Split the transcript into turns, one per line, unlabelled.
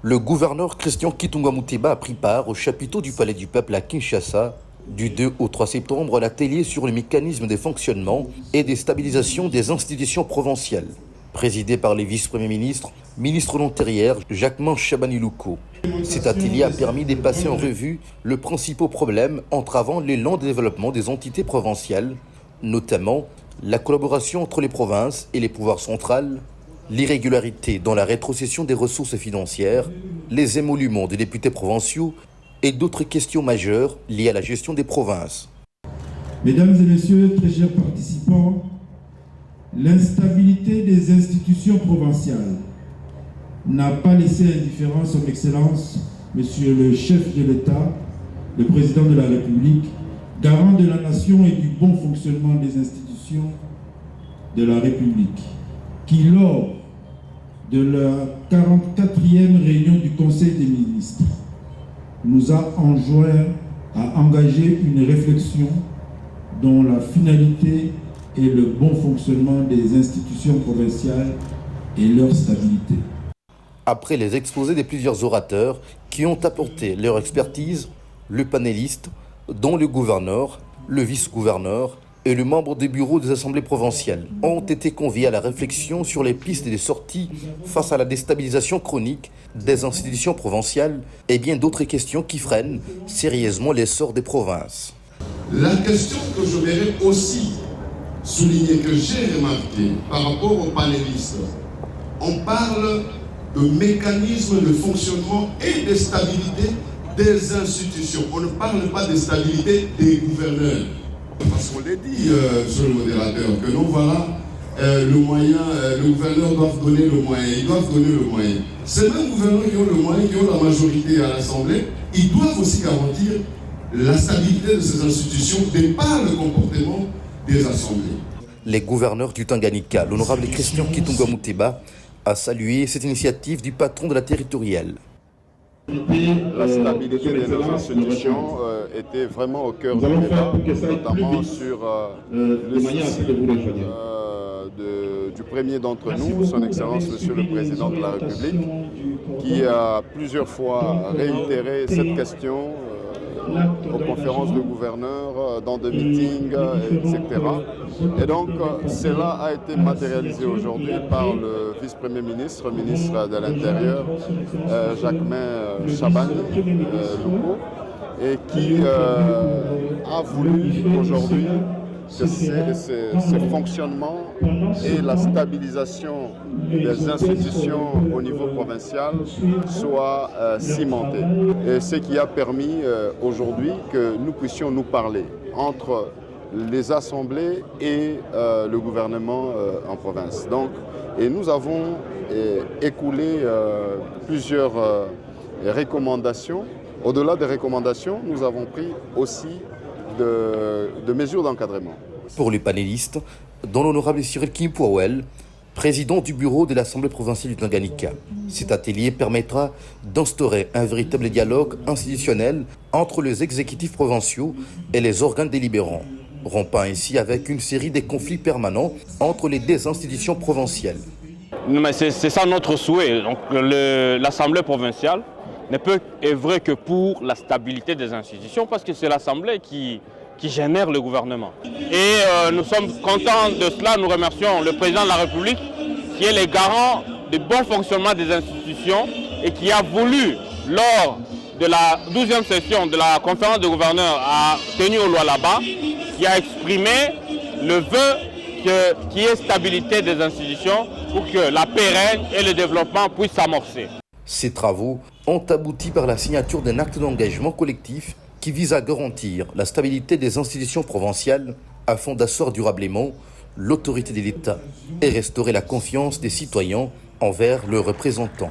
Le gouverneur Christian Kitunga Muteba a pris part au chapiteau du Palais du Peuple à Kinshasa du 2 au 3 septembre à l'atelier sur le mécanisme de fonctionnement et des stabilisations des institutions provinciales, présidé par les vice-premiers ministres, ministre de l'Intérieur Jacquemain Chabani-Louko. Cet atelier a permis de passer en revue le principal problème entravant l'élan de développement des entités provinciales, notamment la collaboration entre les provinces et les pouvoirs centrales, l'irrégularité dans la rétrocession des ressources financières, les émoluments des députés provinciaux et d'autres questions majeures liées à la gestion des provinces.
Mesdames et messieurs, très chers participants, l'instabilité des institutions provinciales n'a pas laissé indifférent son Excellence, Monsieur le chef de l'État, le Président de la République, garant de la nation et du bon fonctionnement des institutions de la République, qui, lors de la 44e réunion du Conseil des ministres, nous a enjoint à engager une réflexion dont la finalité est le bon fonctionnement des institutions provinciales et leur stabilité.
Après les exposés de plusieurs orateurs qui ont apporté leur expertise, le panéliste, dont le gouverneur, le vice-gouverneur et le membre du bureau des assemblées provinciales, ont été conviés à la réflexion sur les pistes de sortie face à la déstabilisation chronique des institutions provinciales et bien d'autres questions qui freinent sérieusement l'essor des provinces.
La question que je voudrais aussi souligner, que j'ai remarqué par rapport aux panélistes, on parle de mécanismes de fonctionnement et de stabilité des institutions. On ne parle pas de stabilité des gouverneurs. Parce qu'on l'a dit sur le modérateur, que non, voilà, le gouverneur doit donner le moyen, ils doivent donner le moyen. Ces mêmes gouverneurs qui ont le moyen, qui ont la majorité à l'Assemblée, ils doivent aussi garantir la stabilité de ces institutions de par le comportement des assemblées.
Les gouverneurs du Tanganyika, l'honorable Christian Kitunga Muteba, a salué cette initiative du patron de la territoriale.
La stabilité de nos institutions était vraiment au cœur du débat, notamment sur le souci du premier d'entre nous, son Excellence Monsieur le Président de la République, qui a plusieurs fois réitéré cette question aux conférences de gouverneurs, dans des meetings, etc. Et donc, cela a été matérialisé aujourd'hui par le vice-premier ministre, ministre de l'Intérieur, Jacquemain Chabani-Louko, et qui a voulu aujourd'hui que ces fonctionnements et la stabilisation des institutions au niveau provincial soient cimentés. Et ce qui a permis aujourd'hui que nous puissions nous parler entre les assemblées et le gouvernement en province. Donc, et nous avons écoulé plusieurs recommandations. Au-delà des recommandations, nous avons pris aussi de mesures d'encadrement.
Pour les panélistes, dont l'honorable Cyril Kimpouawel, président du bureau de l'Assemblée provinciale du Tanganyika, cet atelier permettra d'instaurer un véritable dialogue institutionnel entre les exécutifs provinciaux et les organes délibérants, rompant ainsi avec une série de conflits permanents entre les deux institutions provinciales.
C'est ça notre souhait. L'Assemblée provinciale ne peut œuvrer que pour la stabilité des institutions parce que c'est l'Assemblée qui génère le gouvernement. Et nous sommes contents de cela, nous remercions le Président de la République qui est le garant du bon fonctionnement des institutions et qui a voulu, lors de la 12e session de la conférence de gouverneurs tenue au Lualaba, qui a exprimé le vœu qu'il y ait stabilité des institutions pour que la pérenne et le développement puissent s'amorcer.
Ces travaux ont abouti par la signature d'un acte d'engagement collectif qui vise à garantir la stabilité des institutions provinciales afin d'asseoir durablement l'autorité de l'État et restaurer la confiance des citoyens envers leurs représentants.